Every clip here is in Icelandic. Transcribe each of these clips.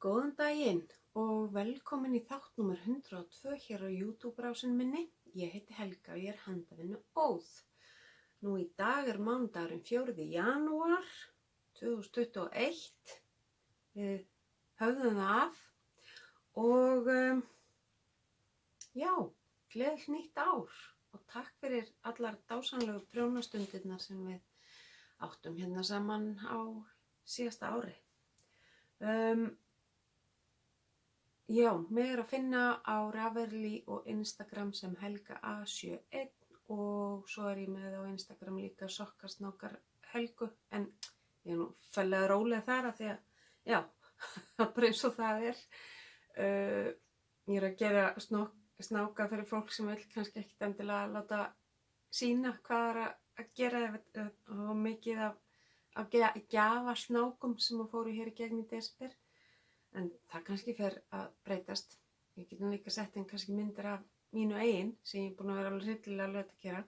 Góðan daginn og velkomin í þátt númer 102 hér á YouTube-rásin minni. Ég heiti Helga og ég er handavinnu óð. Nú í dag er mánudagurinn 4. janúar 2021. Við höfðum það af og já, gleðilegt nýtt ár og takk fyrir allar dásamlegu prjónastundirnar sem við áttum hérna saman á síðasta ári. Já, mig er að finna á Ravelry og Instagram sem Helga A71 og svo er ég með á Instagram líka sokkasnákar Helgu, en ég er nú fellega róleg þar að því að, já, bara eins og það er. Ég er að gera snáka fyrir fólk sem vil kannski ekkert endilega láta sína hvað er að gera og mikið af gjafasnákum sem fóru hér í gegn í desember. En það kannski fer að breytast. Ég get nú líka sett inn kannski myndir af mínu eigin sem ég er búin að vera alveg hryllilega löt að gera.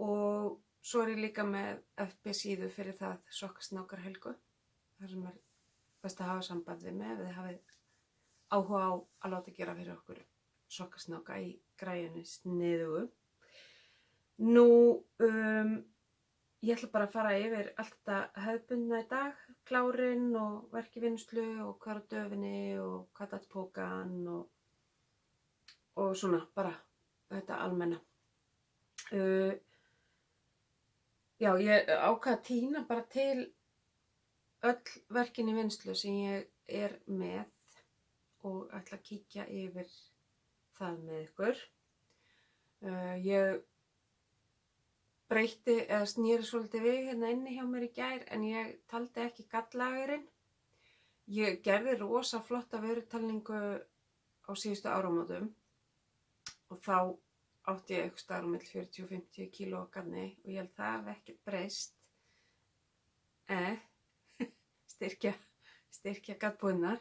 Og svo er ég líka með FB síðu fyrir það sokkasnákar Helgu. Það sem er best að hafa samband við mig ef þið hafið áhuga á að láta gera fyrir okkur sokkasnáka í græjunni sniðugu. Nú, ég ætla bara að fara yfir allt þetta hefðbundna í dag, klárinn og verkivinnslu og hvað er á döfinni og hvað er pókan og svona bara þetta almenna. Já, ég ákvað að tína bara til öll verkin í vinnslu sem ég er með og ætla að kíkja yfir það með ykkur. Ég breytti eða snýri svolítið við hérna inni hjá mér í gær en ég taldi ekki galllagurinn. Ég gerði rosa flotta vörutalningu á síðustu áramótum og þá átti ég eitthvað staðar á milli 40 og 50 kíló á garni og ég held það hafi ekkert breyst. Styrkja gaddbúðirnar.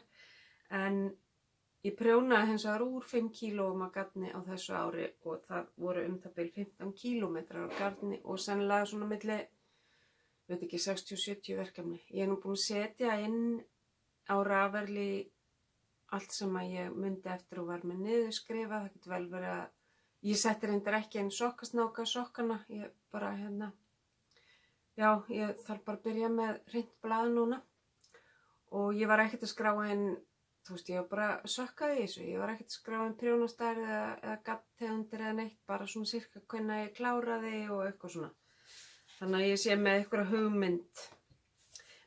En ég prjónaði hins vegar úr 5 kílóum á garni á þessu ári og það voru það bil 15 kílómetrar á garni og sennilega svona milli, veit ekki, 60-70 verkefni. Ég er nú búin að setja inn á Ravelry allt sem að ég myndi eftir og var með niðurskrifað. Það getur vel verið að ég setti reyndar ekki inn sokkasnáka sokkana. Ég bara já, ég þarf bara að byrja með hreint blað núna og ég var ekkert að skrá inn. Þú veist, ég var bara sökkaði í þessu. Ég var ekkert að skrá prjónastærð eða gaddtegundir eða neitt, bara svona sirka hvernig ég kláraði og eitthvað svona. Þannig að ég sé með eitthvað hugmynd.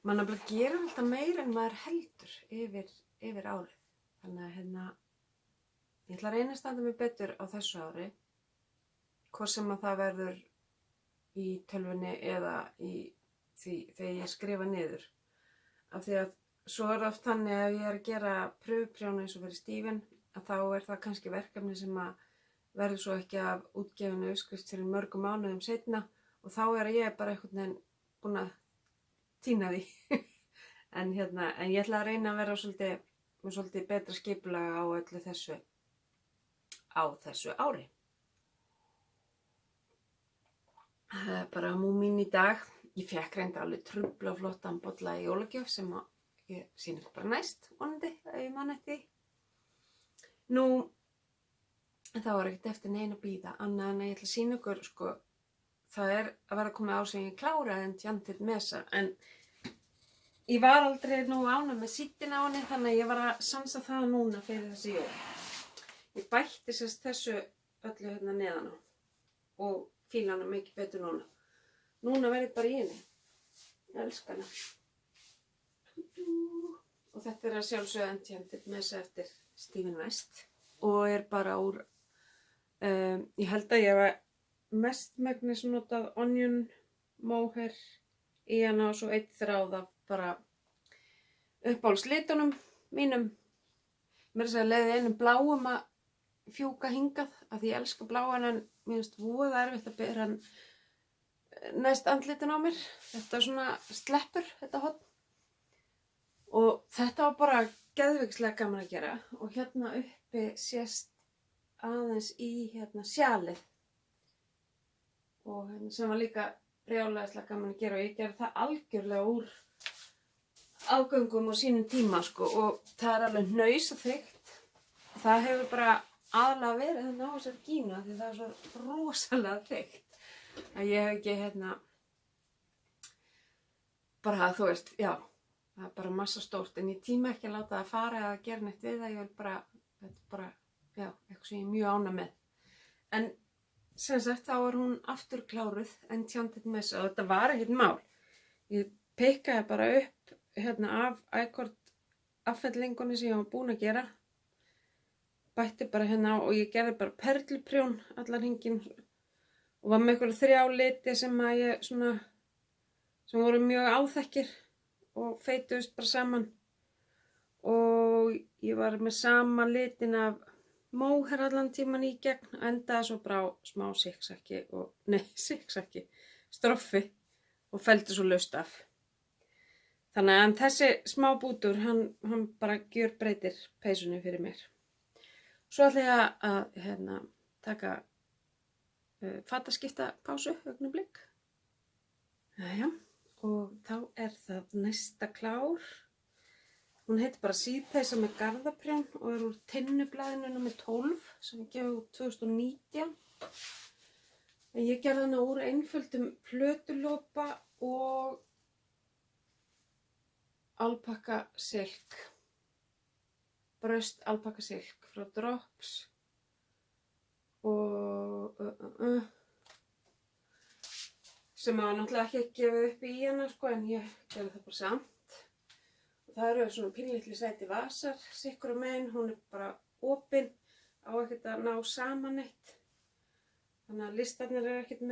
Man nefnilega gerir alltaf meira en maður heldur yfir árið. Þannig að ég ætla að reyna að standa mig betur á þessu ári. Hvort sem að það verður í tölvunni eða í því þegar ég skrifa niður. Af því að svo er það oft þannig að ef ég er að gera pröfuprjóna eins og fyrir Stephen að þá er það kannski verkefni sem að verður svo ekki af útgefinu uppskrift fyrir mörgum mánuðum seinna og þá er ég bara einhvern veginn búin að tína því. en ég ætla að reyna að vera með svolítið betra skipulag á öllu þessu ári. Það er bara múmín í dag. Ég fékk reyndar alveg trufla flottan bolla í jólagjöf sem að ég sýnir bara næst, vonandi, ef ég man eftir. Nú, þá er ekkert eftir neina að bíða, annað en að ég ætla að sýna ykkur, sko, það er að vera komið á sem ég kláraði en tjantið mesa, en ég var aldrei nú ánægð með síddina á henni, þannig að ég var að sansa það núna fyrir þessi jól. Ég bætti þessu öllu hérna neðan á og fíla hana mikið betur núna. Núna verði bara í henni. Ég elska hana. Og þetta er að sjálfsögðu Enchanted Mesa eftir Stephen West og er bara úr, ég held að ég var mestmegnis notað onion mohair í hana og svo eitt þráð af bara uppáhaldslitunum mínum. Mér er að segja leiði einum bláum að fjúka hingað af því ég elska bláan en mér finnst voða erfitt að bera hann næst andlitin á mér. Þetta er svona sleppur, þetta horn. Og þetta var bara geðveikslega gaman að gera og hérna uppi sést aðeins í sjalið og sem var líka brjálæðislega gaman að gera og ég gerði það algjörlega úr ágöngum og sínum tíma sko og það alveg hnausaþykkt. Það hefur bara aðalega verið þannig á þessari gínu því það svo rosalega þykkt að ég hef ekki bara þú veist, já, það bara massa stórt en ég tíma ekki að láta það fara eða gera neitt við það, ég vil bara, þetta bara, já, eitthvað sem ég mjög ánægð með. En sem sagt þá hún aftur kláruð Enchanted Mesa og þetta var ekkert mál. Ég pikkaði bara upp af iCord affellingunni sem ég var búin að gera. Bætti bara á og ég gerði bara perluprjón allan hringinn og var með einhverja 3 liti sem að ég sem voru mjög áþekkir og feituðust bara saman. Og ég var með sama litin af móher allan tíman í gegn, endaði svo bara á smá stroffi og felldi svo laust af. Þannig að þessi smá bútur, hann bara gjörbreytir peysunni fyrir mér. Svo ætla ég að taka fataskipta pásu, augnablik. Jæja, og þá það næsta klár. Hún heitir bara síðpeysa með garðaprjón og úr Tinnublaðinu nr. 12 sem ég gefið út 2019. En ég gerði hana úr einföldum plötulopa og alpakka silk. Bröst alpakka silk frá Drops og sem var náttúrulega ekki gefið upp í hana sko en ég gerði það bara samt. Það eru svona pínlítli sæti vasar, sikkur á megin, hún bara opin, á ekkert að ná saman eitt. Þannig að listarnir eru ekkert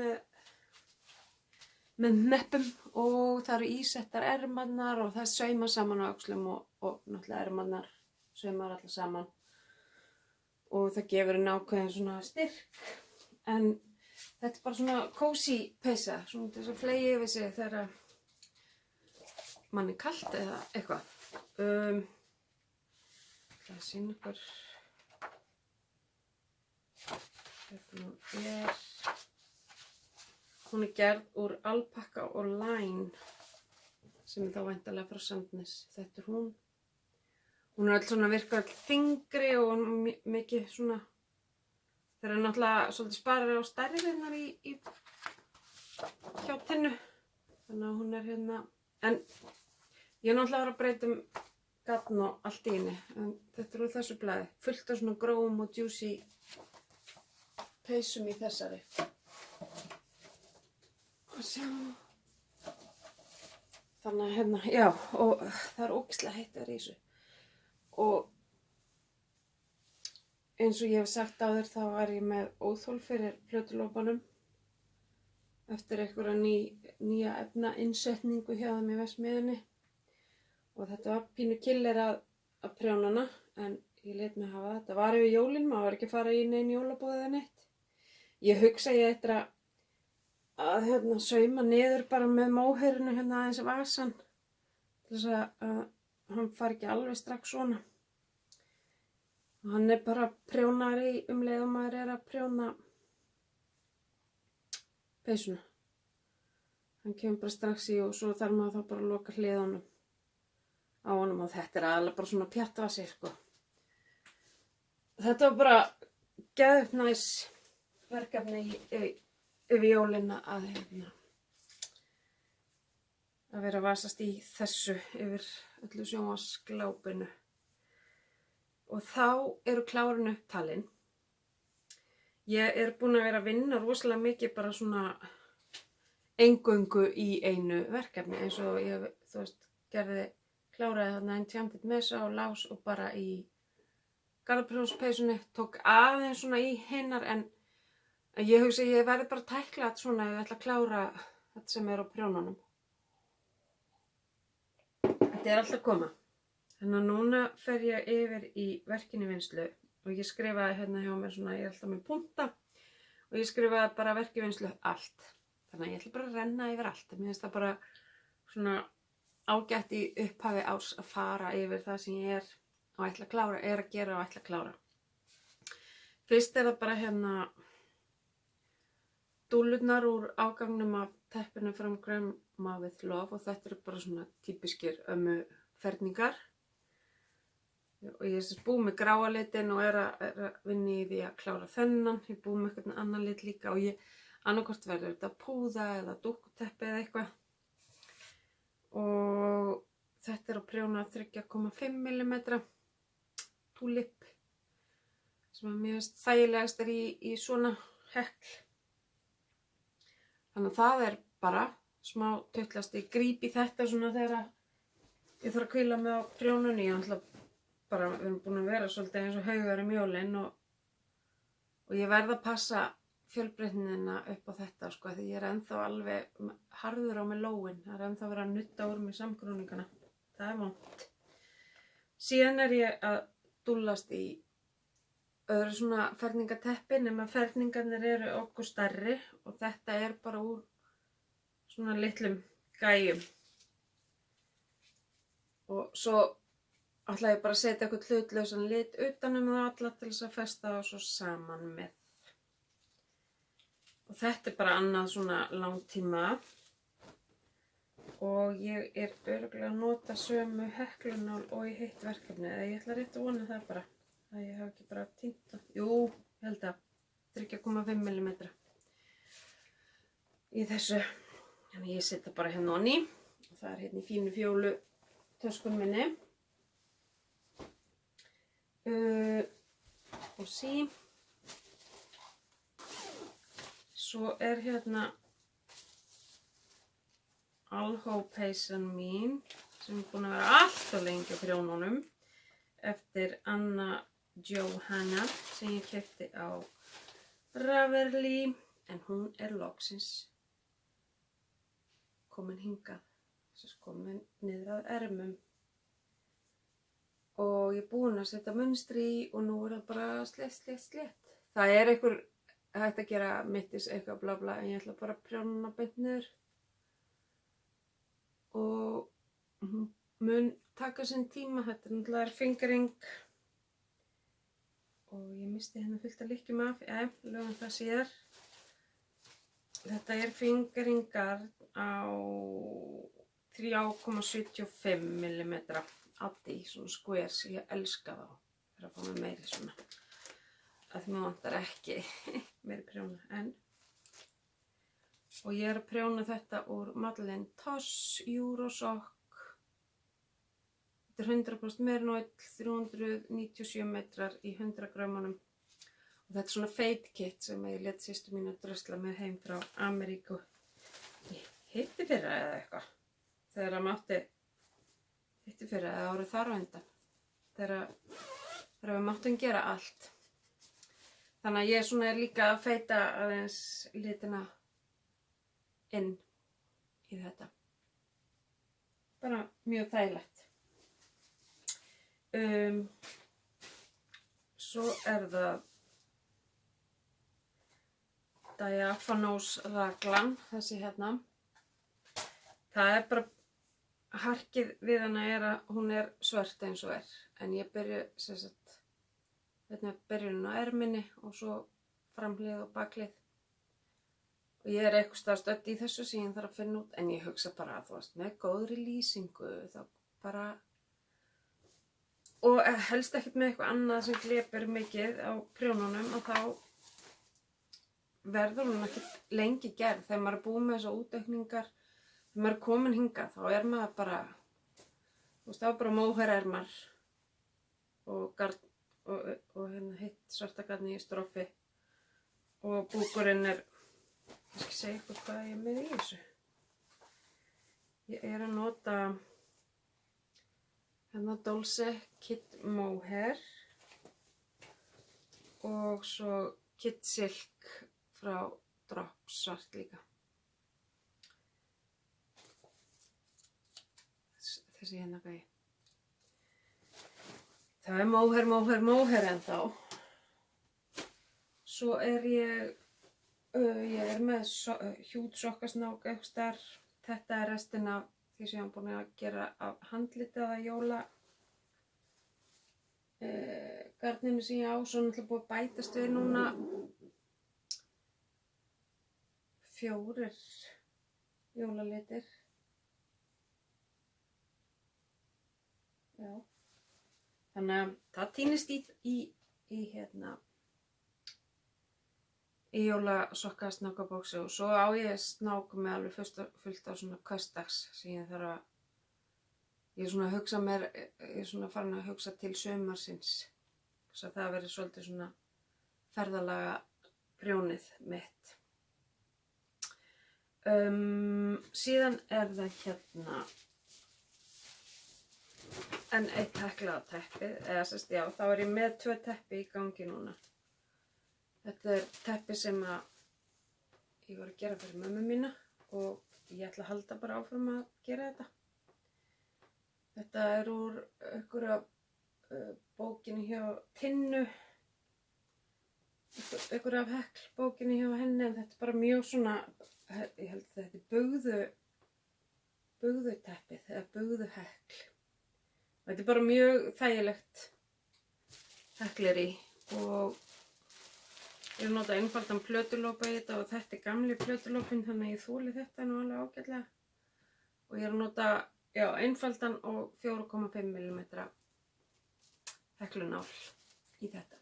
með hneppum og það eru ísettar ermarnar og það sauma saman á öxlum og náttúrulega ermarnar saumar allar saman. Og það gefur henni ákveðin svona styrk, en þetta bara svona cozy peysa, svona þess að flegi yfir sig þegar manni kalt eða eitthvað. Það sýnir ykkur hún gerð úr alpakka og line sem þá væntanlega frá Sandnes. Þetta hún öll svona virkar öll þyngri og mikið svona þeir eru náttúrulega svolítið sparir á stærðirnar í hjá Tinnu þannig að hún en ég náttúrulega var að breyta gatn og allt í henni, en þetta úr þessu blaði, fullt af svona grófum og juicy peysum í þessari. Og sjá. Þannig að já, og það er ógeðslega heitt að þessu. Og eins og ég hef sagt áður þá var ég með óþol fyrir plötulopanum eftir einhverja nýja efnainnsetningu hjá þeim í verksmiðjunni. Og þetta var pínu killer að prjóna hana, en ég lét mig hafa þetta. Var yfir jólin, maður var ekki að fara í nein jólaboð eða neitt. Ég hugsa ég eftir að sauma niður bara með móheyrinu aðeins vasan. Til þess að hann fari ekki alveg strax svona. Og hann bara prjónari leið og maður að prjóna peysuna. Hann kemur bara strax í og svo þarf maður þá bara að loka hliðunum á honum og þetta aðalega bara svona pjattvasi sko. Þetta var bara geðveikt næs verkefni yfir jólina að vera að vasast í þessu yfir öllu sjónvarpsglápinu. Og þá eru klárin upptalin. Ég búin að vera að vinna rosalega mikið bara svona eingöngu í einu verkefni eins og ég, kláraði þarna Enchanted Mesa og Lás og bara í garðaprjónspeysunni, tók aðeins svona í hinnar en ég hugsa ég verði bara að tækla þetta svona ef ég ætla að klára þetta sem á prjónunum. Þetta alltaf að koma. Þannig að núna fer ég yfir í verkin í vinnslu og ég skrifaði hjá mér svona, ég alltaf með punta og ég skrifaði bara verk í vinnslu allt. Þannig að ég ætla bara að renna yfir allt. Mér finnst það bara svona ágætt í upphafi árs að fara yfir það sem ég að klára, að gera og ætla að klára. Fyrst það bara dúllurnar úr ágangnum af teppinu from Grandma with Love og þetta eru bara svona típiskir ömmu ferningar. Og ég er búið með gráa litin og er að vinna í því að klára þennan. Ég er búið með eitthvað annan lit líka og ég annarkvort verður þetta púða eða dúkkuteppi eða eitthvað. Og þetta er á prjóna 3,5 mm túlip sem er mjög þægilegast í svona hekl. Þannig að það er bara smá tuttlast. Ég gríp í þetta svona þegar ég þarf að hvíla mig á prjónunni. Við erum búin að vera svolítið eins og haugar jólin og ég verð að passa fjölbreytnina upp á þetta sko, því ég er ennþá alveg harður á mig lóin. Það er ennþá verið að nutta úr mig samgróningana. Það er vont. Síðan er ég að dúllast í öðru svona ferningateppi, nema ferningarnir eru okkur stærri og þetta er bara úr svona litlum gæjum. Og svo ætla ég bara að setja eitthvað hlutlausan lit utanum það alla til þess að festa það svo saman með. Og þetta er bara annað svona langtíma. Og ég er örugglega að nota sömu heklunál og í heitt verkefni. Eða ég ætla rétt að vona það bara. Að ég hef ekki bara týnt það. Jú, ég held að 3,5 mm í þessu. Þannig ég setja bara hérna onni. Og það er hérna í fínu fjólu töskun minni. Og sí. Svo er hérna alhópeysan mín sem er búin að vera alltaf lengi á prjónunum eftir Anna Johanna sem ég keypti á Ravelli, en hún er loksins komin hingað, þess komin niður að ermum. Og ég er búin að setja munstri í og nú er það bara slétt. Það er einhver hægt að gera mittis eitthvað bla bla, en ég ætla bara að prjóna hana beint niður. Og hún mun taka sinn tíma. Þetta er náttúrulega fingering. Og ég misti hérna fullt að lykkjum af. Lögum það síðar. Þetta er fingeringar á 3,75 mm. Addi, svona squares, ég elska þá. Það er að fá mig meiri svona. Að því maður vantar ekki meiri prjóna en. Og ég er að prjóna þetta úr Madeleine Toss Eurosock. Þetta er 100% merinoil, 397 metrar í 100 grammunum. Og þetta er svona fade kit sem ég let systur mín að drösla með heim frá Ameríku. Ég hitti fyrra eða eitthvað. Þegar að mátti hitti fyrir eða árið þar á undan þegar við máttum gera allt. Þannig að ég svona er líka að feita aðeins litina inn í þetta. Bara mjög þægilegt. Svo er það Diaphanous raglan, þessi hérna. Það er bara harkið við hana er að hún er svört eins og er, en ég byrju hérna byrjun á erminni og svo framhlið og baklið. Og ég er eitthvað staðar stödd í þessu sem ég þarf að finna út, en ég hugsa bara að þú veist með góðri lýsingu þá bara, og helst ekkert með eitthvað annað sem glepur mikið á prjónunum, og þá verður hún ekkert lengi gerð. Þegar maður er búið með þessar útaukningar, þegar maður er komin hingað, þá er maður bara, þú veist, þá bara móherermar og hérna hitt svarta garni í strófi og búkurinn er, ég skal segja ykkur hvað ég er með í þessu. Ég er að nota hérna Dolce Kid Mohair og svo Kid Silk frá Drop svart líka. Þessi hérna gæi. Það er móher ennþá. Svo er ég er með hjútsokkasnák eitthvað starf. Þetta er restin af því sem ég hef búin að gera af handlitaða jóla garninu sem ég á. Svo náttúrulega búið að bætast við núna 4 jólalitir. Já. Þannig að það týnist í jólasokka snákabóksi og svo á ég snák með alveg fullt af svona hversdags sem ég þarf að, ég er svona að hugsa mér, ég er svona farin að hugsa til sumarsins. Þess að það verður svolítið svona ferðalaga prjónið mitt. Síðan er það hérna en eitt heklaða teppið, eða sérst, já, þá er ég með 2 teppi í gangi núna. Þetta er teppi sem að ég var að gera fyrir mömmu mína og ég ætla að halda bara áfram að gera þetta. Þetta er úr einhverja bókinni hjá Tinnu, einhverja af Hekl bókinni hjá henni, en þetta er bara mjög svona, ég held að þetta er bugðuteppið eða bugðuhekl. Þetta er bara mjög þægilegt hekleri og ég er að nota einfaldan plötulópa í þetta og þetta er gamli plötulópin þannig að ég þoli þetta nú alveg ágætlega. Og ég er að nota, já, einfaldan og 4,5 mm heklunál í þetta.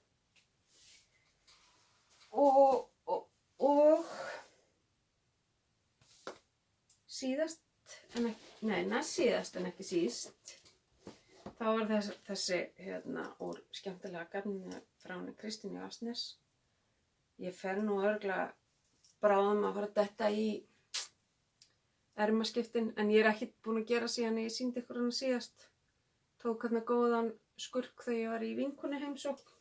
Og síðast, næst síðast en ekki síst, þá var þessi hérna úr skemmtilega garninu frá henni Kristínu Asnes. Ég fer nú örugglega bráðum að fara að detta í ermaskiptin, en ég er ekkert búin að gera síðan ég sýndi ykkur hana síðast. Tók hérna góðan skurk þegar ég var í vinkonu heimsókn.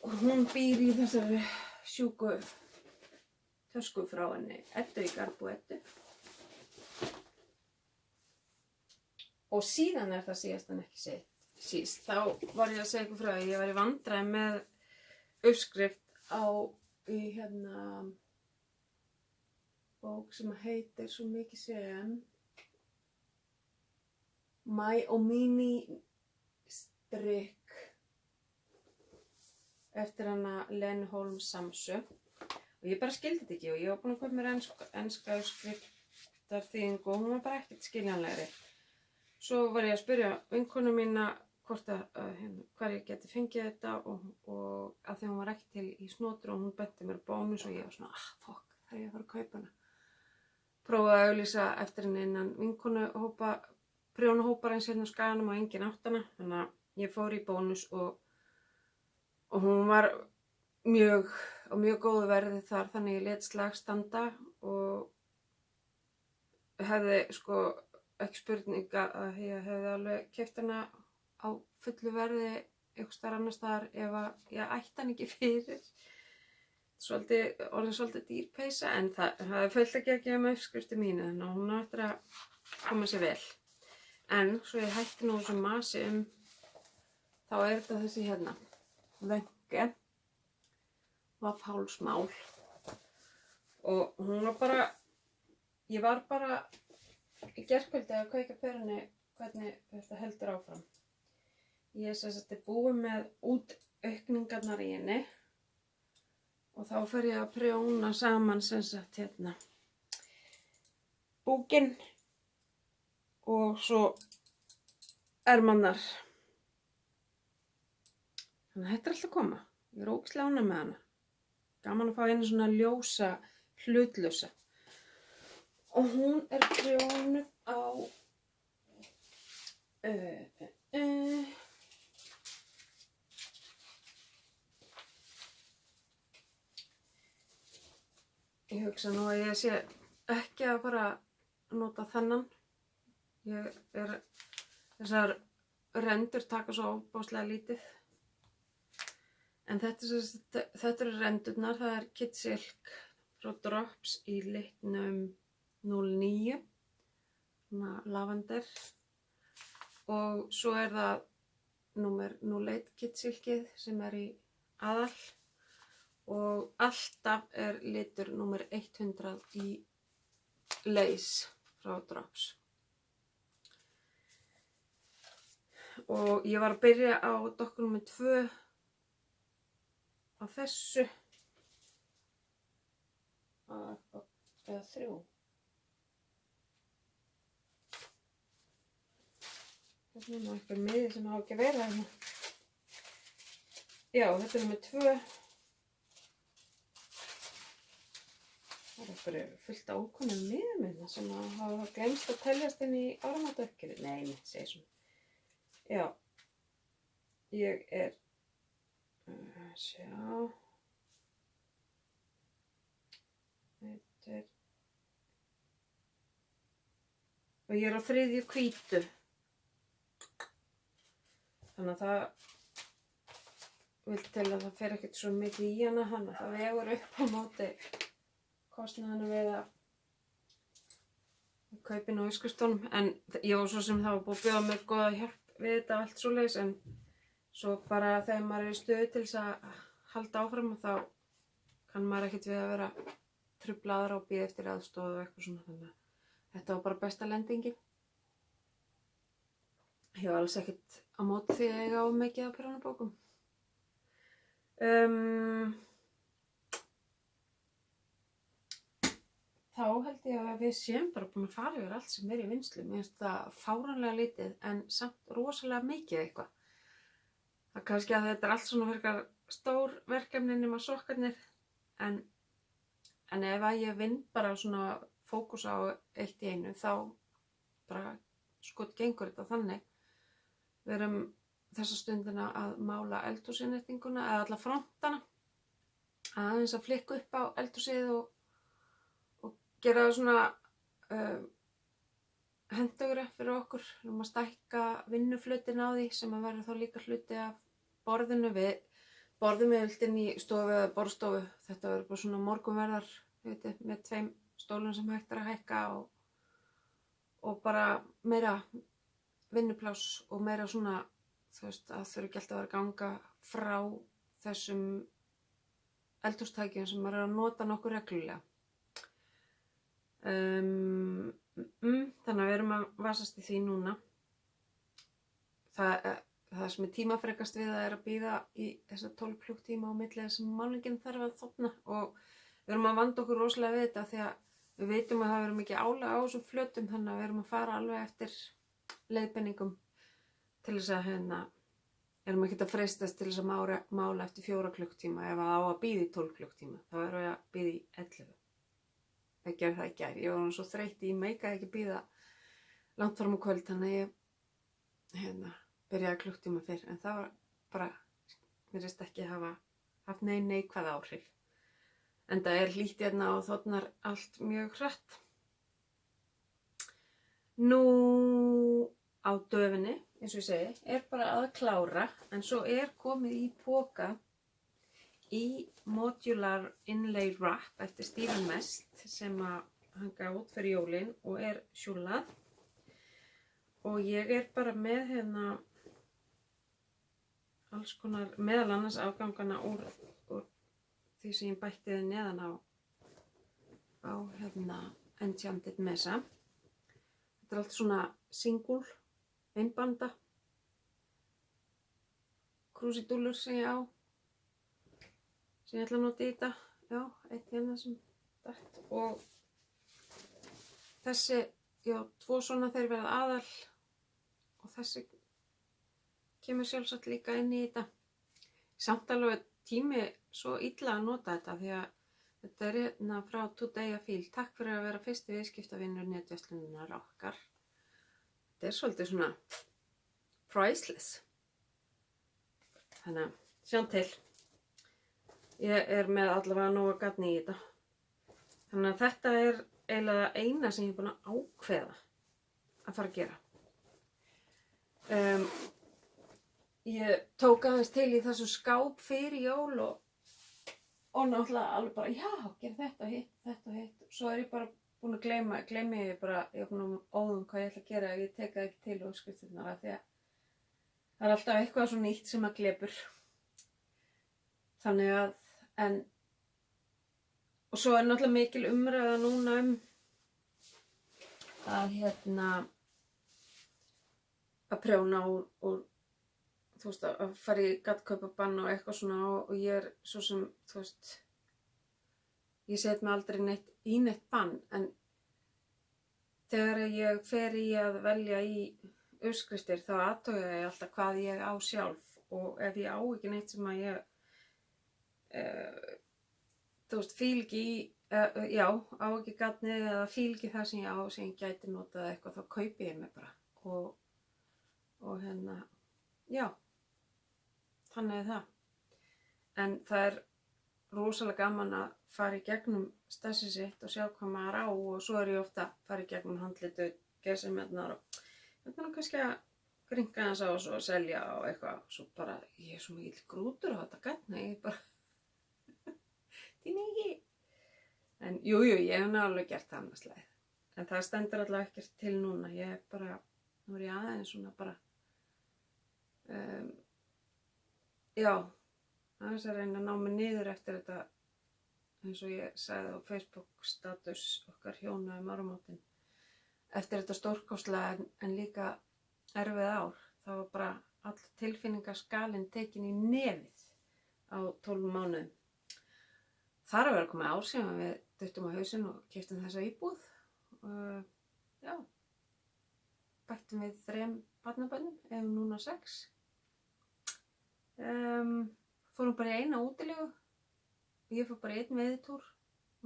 Og hún býr í þessari sjúku tösku frá henni Eddu í Garbu Eddu. Og síðan er það síðast en ekki síst. Þá var ég að segja ykkur frá að ég var í vandræðum með uppskrift í hérna bók sem heitir svo mikið sem My Omini strikk eftir hana Lenu Holm Samsø. Og ég bara skildi þetta ekki og ég var búin að kaupa mér enska uppskriftarþýðingu og hún var bara ekkert skiljanlegri. Svo var ég að spyrja vinkonu mína hvort hvar ég geti fengið þetta og að því hún var ekki til í Snotra og hún benti mér bónus og ég var svona, fokk, það er ég að fara að kaupa hana. Prófaði að auglýsa eftir henni innan vinkonuhópa, prjónahóparins hérna á Skaganum og enginn átt hana. Þannig að ég fór í bónus og hún var mjög góðu verði þar, þannig ég lét slag standa og hefði sko ekki spurninga að ég hefði alveg keypt hana á fullu verði einhvers staðar annars staðar ef að ég ætti hann ekki fyrir. Orðin svolítið dýr peysa en það hefði fullt ekki að gefa með uppskrifti mínu þannig að hún á eftir að koma sér vel. En svo ég hætti nú sem masi þá er þetta þessi hérna Vönge vaffhálsmál og hún var bara, ég var bara í gærkvöldi að kveikja fyrir henni hvernig þetta heldur áfram. Ég er búin með útaukningarnar í henni og þá fer ég að prjóna saman hérna búkinn og svo ermarnar. Þannig að þetta er alltaf að koma. Ég er ógeðslega ánægð með hana. Gaman að fá einu svona ljósa hlutlausa. Og hún er prjónuð á ég hugsa nú að ég sé ekki að fara að nota þennan. Þessar rendur taka svo ofboðslega lítið. En þetta eru rendurnar, það er Kid Silk frá Drops í litnum 09, svona lavender. Og svo er það númer 01 Kid Silkið sem er í aðal. Og alltaf er litur númer 100 í Lace frá Drops. Og ég var að byrja á dokku númer 2 á þessu. Eða 3. Það er svona eitthvað miði sem á ekki að vera hérna. Já, þetta er með 2. Það er eitthvað fullt af ókunnum miðum hérna sem að hafa glemst að teljast inn í áramótaverkinu. Nei, mitt segir svona. Já, ég er, sjá, þetta er, og ég er á 3. hvítu. Þannig að það vil til að það fer ekkert svo mikið í hana, þannig að það vegur upp á móti kostnaðinu við að kaupa inn á Ískustónum. En ég var svo sem það var búið að bjóða mér góða hjálp við þetta allt svoleiðis, en svo bara þegar maður er í stöðu til þess að halda áfram þá kann maður ekkert við að vera truflaður og bíða eftir aðstoð og eitthvað svona, þannig að þetta var bara besta lendingin. Ég var alls ekkert á móti því að ég á mikið af persónubókum. Þá held ég að við séum bara búin að fara yfir allt sem er í vinnslu. Mér finnst það fáránlega lítið en samt rosalega mikið eitthvað. Það er kannski að þetta er allt svona frekar stór verkefni nema sokkarnir, en ef að ég vinn bara svona fókus á eitt í einu þá bara gengur þetta þannig. Við erum þessa stundina að mála eldhúsinnréttinguna eða alla frontana, aðeins að flikka upp á eldhúsið og gera það svona hentugra fyrir okkur. Við erum að stækka vinnuflutin á því sem að verður þá líka hluti af borðinu. Við borðum yfirleitt inn í stofu eða borðstofu. Þetta verður bara svona morgunverðar með 2 stólum sem hægt er að hækka og bara meira vinnupláss og meira svona, þú veist, að þurfi ekki alltaf að vera að ganga frá þessum eldhústækjum sem maður er að nota nokkuð reglulega. Þannig að við erum að vasast í því núna. Það sem er tímafrekast við það er að bíða í þessa 12 klukktíma á milli þess að málningin þarf að þorna, og við erum að vanda okkur rosalega við þetta því að við veitum að það verður mikið álag á þessum flötum, þannig að við erum að fara alveg eftir leiðbeiningum til þess að erum ekki að freistast til þess að mála eftir 4 klukktíma. Ef það á að bíða í 12 klukktíma þá erum við að bíða í 11. Ég gerði það í gær. Ég var svo þreytt, ég meikaði ekki bíða langt fram á kvöld, þannig að ég byrjaði klukktíma fyrr, en það var bara, mér finnst ekki hafa haft neikvæð áhrif. En það er hlýtt hérna og þornar allt mjög hratt. Nú á döfinni, eins og ég segi, er bara að klára, en svo er komið í poka í Modular Inlay Wrap eftir Stephen Mest sem að hann gaf út fyrir jólin og er sjúllað. Og ég er bara með alls konar, meðal annars afgangana úr því sem ég bætti neðan á Enchanted Mesa. Þetta er allt svona single, einbanda, krúsidúllur sem ég á, sem ég ætla að nota í þetta. Já, eitt hérna sem dætt. Og þessi, já, 2 svona þeir verða aðal og þessi kemur sjálfsagt líka inn í þetta. Samt alveg tími svo illa að nota þetta því að þetta er hérna frá Today a Feel. Takk fyrir að vera fyrsti viðskiptavinur netverslunar okkar. Þetta er svolítið svona priceless. Þannig að sjáum til. Ég er með allavega nóga gatni í þetta. Þannig að þetta er eiginlega eina sem ég er búin að ákveða að fara að gera. Ég tók aðeins til í þessu skáp fyrir jól og náttúrulega alveg bara, já, gera þetta og hitt. Svo er ég bara búin að gleymi ég bara, ég er búin að óðum hvað ég ætla að gera ef ég teka ekki til uppskriftirnar, af því að það er alltaf eitthvað svo nýtt sem að glepur. Þannig að, og svo er náttúrulega mikil umræða núna að að prjóna úr þú veist, að fara í gattkaupabann og eitthvað svona, og ég er svo sem, þú veist, ég set mig aldrei neitt bann, en þegar ég fer í að velja í uppskriftir þá athuga ég alltaf hvað ég á sjálf og ef ég á ekki neitt sem að ég fíl ekki í já, á ekki gatnið eða fíl ekki það sem ég á sem ég gæti notað eitthvað þá kaupi ég mig bara og já, þannig er það en það er rosalega gaman að fara í gegnum stassið sitt og sjá hvað maður á og svo er ég ofta að fara í gegnum handlitu gersemjarnar og kannski að gringa þess á og svo selja og eitthvað svo bara, ég er svo mikill grútur á þetta gatna, ég bara þín ekki en jú, ég hef náttúrulega gert það annars leið en það stendur allavega ekkert til núna ég er bara, nú er ég aðeins svona bara já aðeins að reyna að ná mig niður eftir þetta eins og ég sagði á Facebook status okkar hjóna áramótin eftir þetta stórkostlega en líka erfið ár þá var bara all tilfinningaskalinn tekin í nefið á 12 mánuðum þar að vera komið ár sem við duttum á hausinn og keyptum þessa íbúð já bættum við 3 barnabörnum eða núna 6 fórum bara í eina útilegu ég fór bara í 1 veiðitúr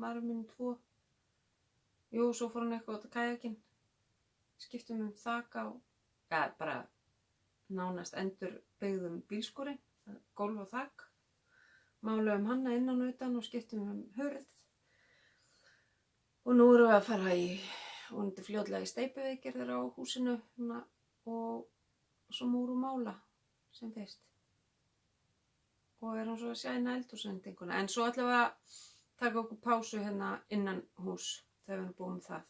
maður minn 2 jú, svo fór hann eitthvað út á kajakinn skiptum þak á bara nánast endur byggðum bílskúrin gólf og þak máluðum hann að innan og utan og skiptum hurð og nú erum við að fara í vonandi fljótlega í steypuviðgerðir á húsinu og svo múr og mála sem fyrst og erum svo að sjæna eldhúsendinguna en svo ætlum við að taka okkur pásu innan hús þegar við erum búin með það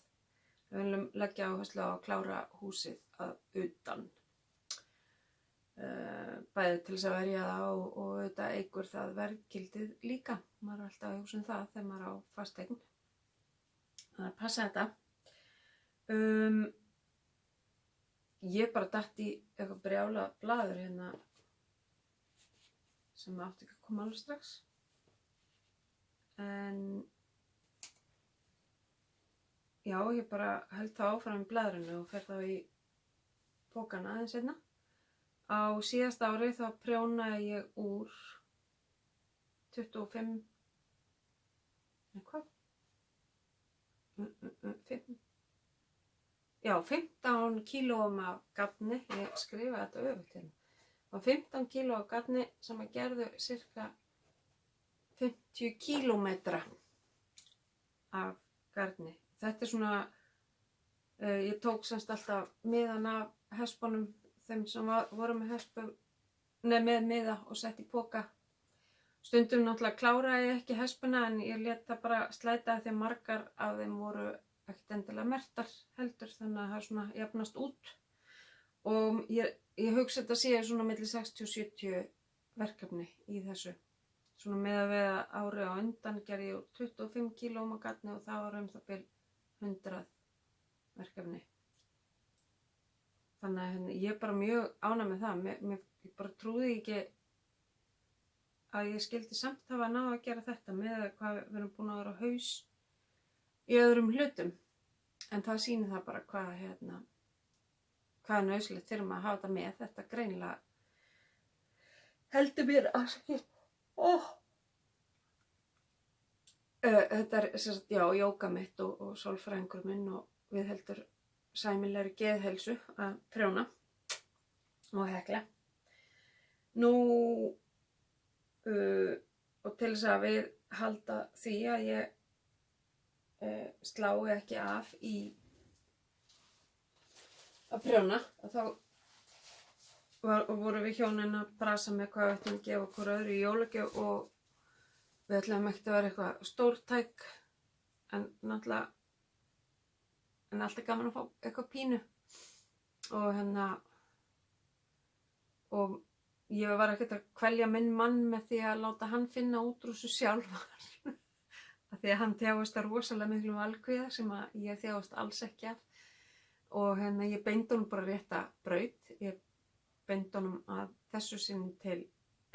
við viljum leggja áherslu á að klára húsið að utan bæði til þess að verja það og þetta eykur það verðgildið líka maður er alltaf að hugsa það þegar maður á fasteign þannig að passa þetta ég bara datt í eitthvað brjála blaður sem átti ekki að koma alveg strax en já, ég bara held það áfram í blaðrinu og fer þá í pókana aðeins seinna. Á síðasta ári þá prjónaði ég úr 25 hvað? 15 kílóum af garni, ég skrifaði þetta öfugt hérna. Og 15 kíló af garni sem að gerðu cirka 50 kílómetra af garni. Þetta er svona, ég tók semst alltaf miðan af hespunum, þeim sem voru með hespum, með miða og sett í póka. Stundum náttúrulega kláraði ég ekki hespuna en ég lét það bara slæta því að margar af þeim voru ekkert endilega merktar heldur þannig að það svona jafnast út. Og ég hugsa þetta sé svona milli 60 og 70 verkefni í þessu. Svona með að við árið á undan gerði ég 25 kílóum á garni og það var það bil 100 verkefni. Þannig að ég er bara mjög ánægð með það. Ég bara trúði ekki að ég skildi samt hafa ná að gera þetta með hvað við erum búin að vera á haus í öðrum hlutum. En það sýnir það bara hvað er nauðsynlegt fyrir maður að hafa þetta með. Þetta greinilega heldur mér að þetta er já, jóga mitt og sálfræðingur minn og við heldur sæmilegri geðheilsu að prjóna og hekla. Nú og til þess að við halda því að ég slái ekki af í að prjóna og þá voru við hjónin að brasa með hvað við ætlum að gefa okkur öðru í jólagjöf og við ætlum ekki að vera eitthvað stórtæk en náttúrulega alltaf gaman að fá eitthvað pínu og ég var ekkert að kvelja minn mann með því að láta hann finna út úr þessu sjálfar af því að hann þjáist að rosalega miklu valkvíða sem að ég þjáist alls ekki af og ég beindi honum bara rétta braut. Ég beindi honum að þessu sinni til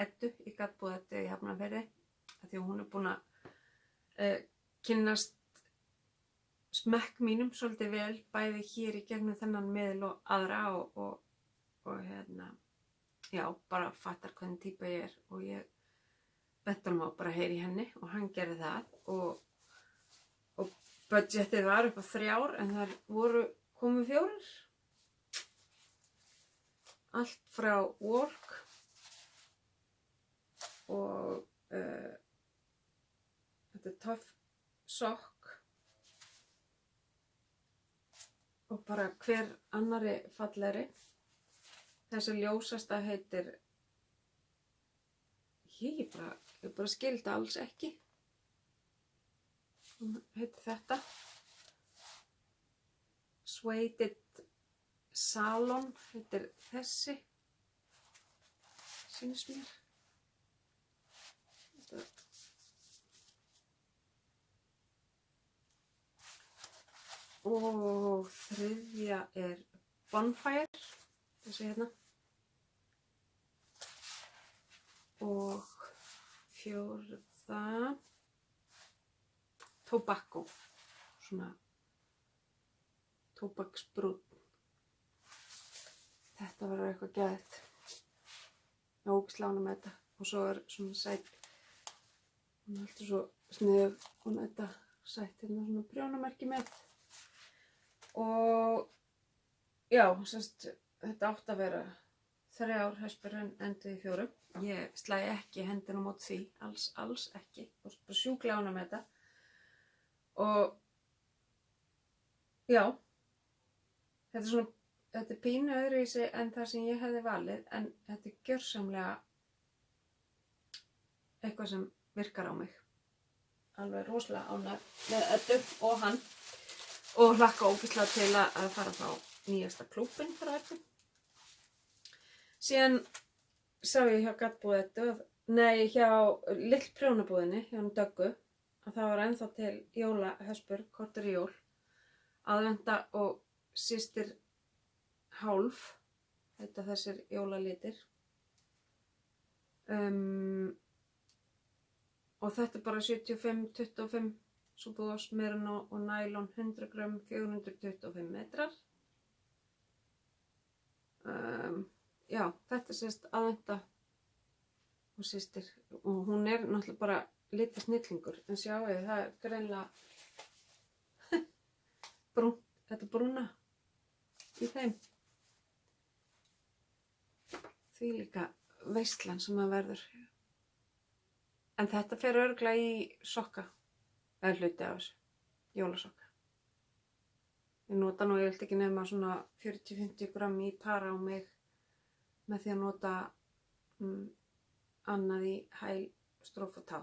Eddu í gatbúð Eddu í Hafnarfirði af því að hún er búin að kynnast smekk mínum svolítið vel, bæði hér í gegnum þennan miðl og aðra og já, bara fattar hvernig típa ég er og ég benti honum á bara heyri í henni og hann gerði það og budgetið var upp á 3 en þar komu 4. Allt frá Work og þetta Tough Sock og bara hver annari fallegri. Þessi ljósasta heitir, ég bara skildi alls ekki. Hún heitir þetta. Suede Salon heitir þessi. Sýnist mér. Og þriðja er Bonfire, þessi hérna. Og 4. Tobacco, svona tóbaksbrúnn. Þetta var eitthvað geðvægt. Ég ógeðslega ánægð með þetta. Og svo er svona sætt, hún er alltaf svo sniðug, hún er þetta sætt hérna svona prjónamerki með. Og já, þetta átti að vera 3 hespur en endaði í 4. Ég slæ ekki hendina á móti því, alls ekki. Og bara sjúklega ánægð með þetta. Og já, þetta er pínu öðruvísi en það sem ég hefði valið, en þetta er gjörsamlega eitthvað sem virkar á mig. Alveg rosalega ánægð með Eddu og hann og hlakka ógeðslega til að fara á nýjasta klúbbinn frá Eddu. Síðan sá ég hjá gaddbúð Eddu, hjá Lill prjónabúðinni, hjá hann Döggu, að það var ennþá til jólahespur, korter í jól, aðventa og systir hálf, þetta þessir jólalitir. Og þetta er bara 75-25 súpúðos, merino og nælon 100 grömm, 425 metrar. Já, þetta er aðventa og systir og hún er náttúrulega bara lítið snillingur, en sjáu það er greinilega þetta brúna í þeim. Því líka veislan sem að verður. En þetta fer örugglega í sokka, eða hluti af þessu, jólasokka. Ég nota nú yfirleitt ekki nema svona 40-50 gramm í para á mig með því að nota annað í hæl, stróf og tá.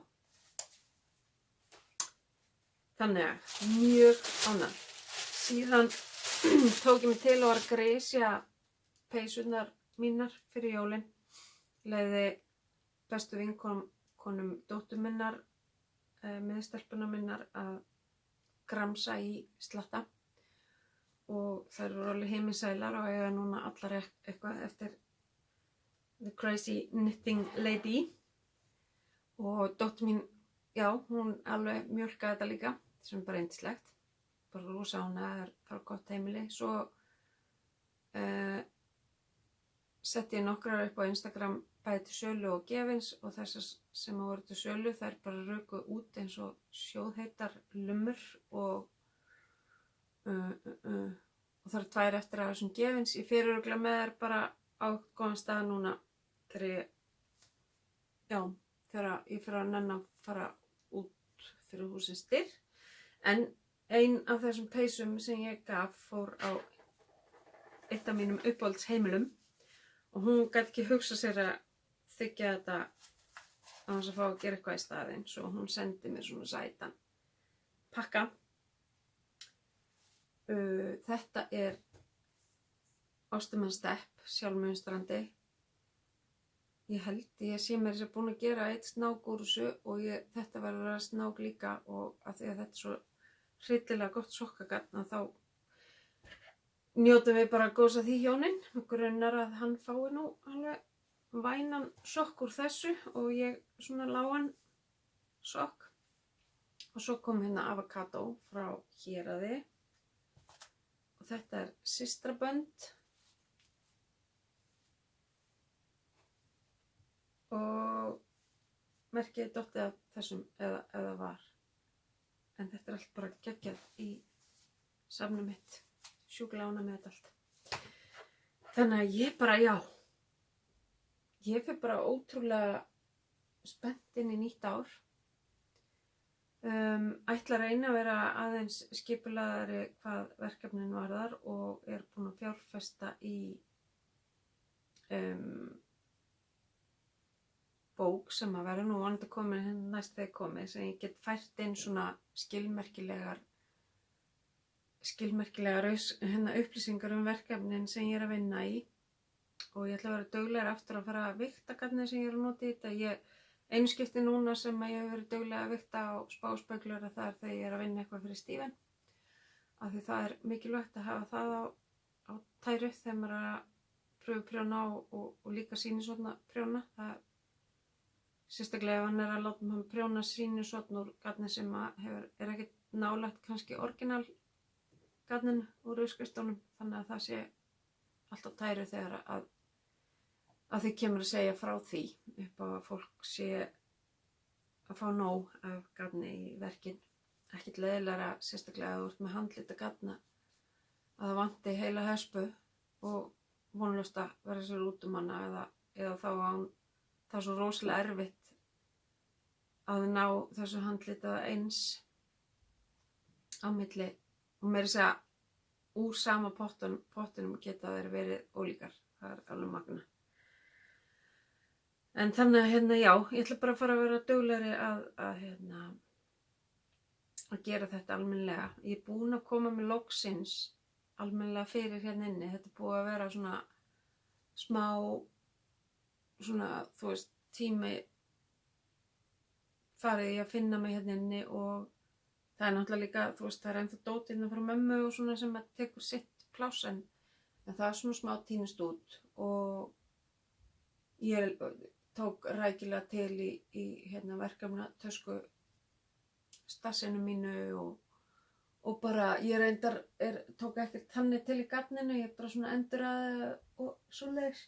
Þannig að mjög ánægð. Síðan tók ég mig til og var að grisja peysurnar mínar fyrir jólin. Leiði bestu vinkonum dóttur minnar, miðstelpuna minnar að gramsa í slatta. Og þær eru alveg heiminsælar og eiga núna allar eitthvað eftir The Crazy Knitting Lady. Og dóttir mín, já, hún alveg mjölkaði þetta líka, sem er bara yndislegt. Bara rosa ánægð, fara gott heimili. Svo setti ég nokkrar upp á Instagram bæði til sölu og gefins og þessar sem voru til sölu þær bara ruku út eins og sjóðheitar lumur og það eru 2 eftir af þessum gefins. Ég fer örugglega með þær bara á góðan stað núna þegar ég fer að nenna að fara út fyrir húsins dyr. En ein af þessum peysum sem ég gaf fór á eitt af mínum uppáhaldsheimilum og hún gat ekki hugsað sér að þiggja þetta á þess að fá að gera eitthvað í staðinn, svo hún sendi mér svona sætan pakka. Þetta er Ástumanstepp, sjálfmunstrandi. Ég held ég sé mér þess að búin að gera eitt snák úr þessu og þetta verður að snák líka og af því að þetta er svo hryllilega gott sokkagatn þá njótum við bara góðs að því hjónin. Mig grunar að hann fái nú alveg vænan sokk úr þessu og ég svona lágan sokk. Og svo kom hérna avokado frá Héraði. Og þetta systrabönd. Og merkið dottið af þessum eða var. En þetta allt bara geggjað í safnið mitt. Sjúklega ánægð með þetta allt. Þannig að ég bara, já. Ég fyrir bara ótrúlega spennt inn í nýtt ár. Ætla að reyna að vera aðeins skipulagðari hvað verkefnin varðar og búin að fjárfesta í bók sem að vera nú vonandi komin næst þegar komið sem ég get fært inn svona skilmerkilegar upplýsingar verkefnin sem ég að vinna í og ég ætla að vera duglegur aftur að fara að vigta garnið sem ég að nota í þetta. Einu skipti núna sem að ég hef verið duglega að vigta á spáspöglur að það þegar ég að vinna eitthvað fyrir Stíven af því það mikilvægt að hafa það á tæru þegar maður að pröfuprjóna og líka sýnisotna prjóna. Það sérstaklega ef hann að láta hann prjóna sýnisotn úr garni sem ekkert nálægt kannski orginal garnin úr uppskriftunum þannig að það sé allt á tæru þegar að því kemur að segja frá því upp á að fólk sé að fá nóg af garni í verkin. Ekkert leiðilegra sérstaklega að þú ert með handlita garna að það vanti heila hespu og vonlaust að vera sér út hana eða þá það er svo rosalega erfitt að ná þessu handlita eins á milli og meira segja úr sama pottunum geta þeir verið ólíkar. Það alveg magna. En þannig að já, ég ætla bara að fara að vera duglegri að gera þetta almennilega. Ég búin að koma með loksins almennilega fyrir inni. Þetta búið að vera svona smá, svona, þú veist, tími farið í að finna mig inni og það náttúrulega líka, þú veist, það ennþá dótinn frá mömmu og svona sem að tekur sitt pláss en það svona smá tínist út og ég tók rækilega til í verkefna tösku stassinu mínu og bara ég reyndar tók ekkert þannig til í garninu, ég bara svona enduraði og svoleiðis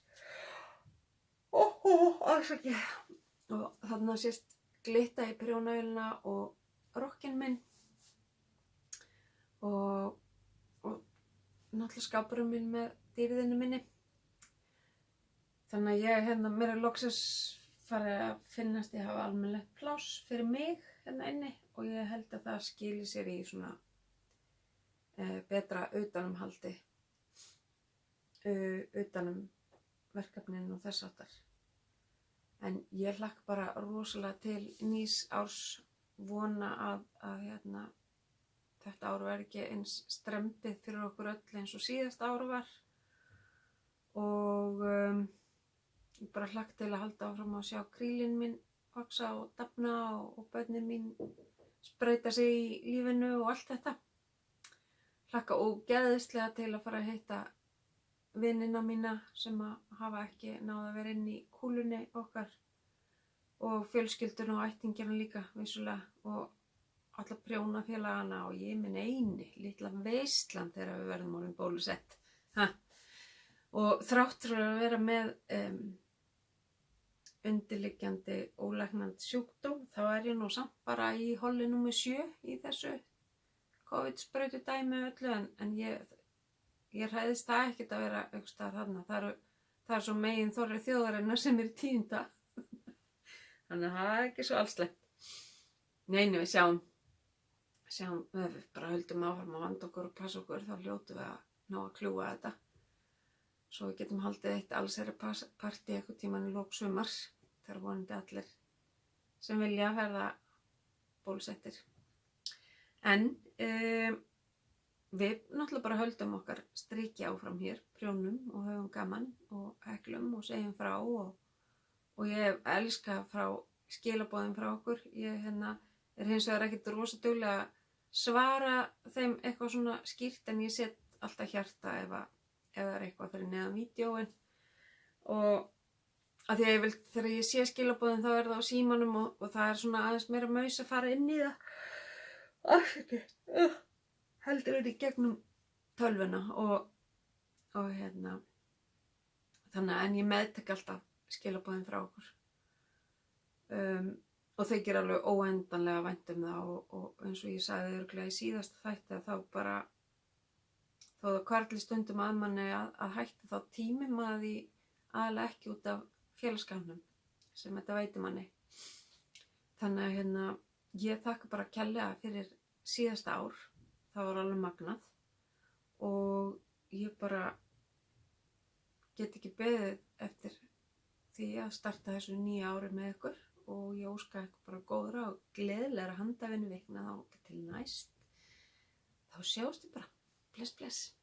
afsakið og þarna sést glitta í prjónavélina og rokkinn minn og náttúrulega skápurinn minn með dýrðinu minni. Þannig að ég mér loksins farið að finnast ég hafa almennilegt pláss fyrir mig inni og ég held að það skili sér í svona betra utanumhaldi utanum verkefnin og þess áttar. En ég hlakka bara rosalega til nýs árs vona að þetta ár var ekki eins strembið fyrir okkur öll eins og síðast ár var og ég bara hlakka til að halda áfram að sjá krílinn minn vaxa og dafna og börnin mín spreyta sig í lífinu og allt þetta. Hlakka ógeðislega til að fara að hitta vinina mína sem hafa ekki náð að vera inn í kúlunni okkar og fjölskylduna og ættingjana líka vissulega og alla prjónafélagana og ég minn eini litla veislan þegar við verðum orðin bólusett. Og þráttur að vera með undirliggjandi ólæknandi sjúkdóm þá ég nú samt bara í holli númer 7 í þessu COVID-sprautu dæmi öllu en ég hræðist það ekkert að vera einhvers staðar þarna. Það er svo megin þorri þjóðarinnar sem í 10. Þannig að það ekki svo allslega. Nei, við sjáum við bara höldum áfram að vanda okkur og passa okkur þá hljótum við að ná að kljúfa þetta. Svo við getum haldið eitt allsherjarpartí eitthvað tíman í lok sumars þegar vonandi allir sem vilja verða bólusettir. En við náttúrulega bara höldum okkar striki áfram hér, prjónum og höfum gaman og heklum og segjum frá og ég elska frá skilaboðum frá okkur. Ég hins vegar ekkert rosa duglega að svara þeim eitthvað svona skýrt en ég set alltaf hjarta ef það er eitthvað fyrir neðan vídeóin og að því að þegar ég sé skilaboðin þá það á símanum og það er svona aðeins meira maus að fara inn í það heldur er í gegnum tölvuna og þannig að en ég meðtek alltaf skilaboðin frá okkur og þykir alveg óendanlega vænt það og eins og ég sagði örugglega í síðasta þætti að þá bara þó það hvarfli stundum að manni að hætta þá tími maður því aðalega ekki út af félagsskapnum sem þetta veitir manni. Þannig að ég þakka bara kærlega fyrir síðasta ár, það var alveg magnað og ég bara get ekki beðið eftir því að starta þessu nýja ári með ykkur og ég óska ykkur bara góðra og gleðilegra handavinnu vikna þá til næst. Þá sjáumst við bara. Bless, bless.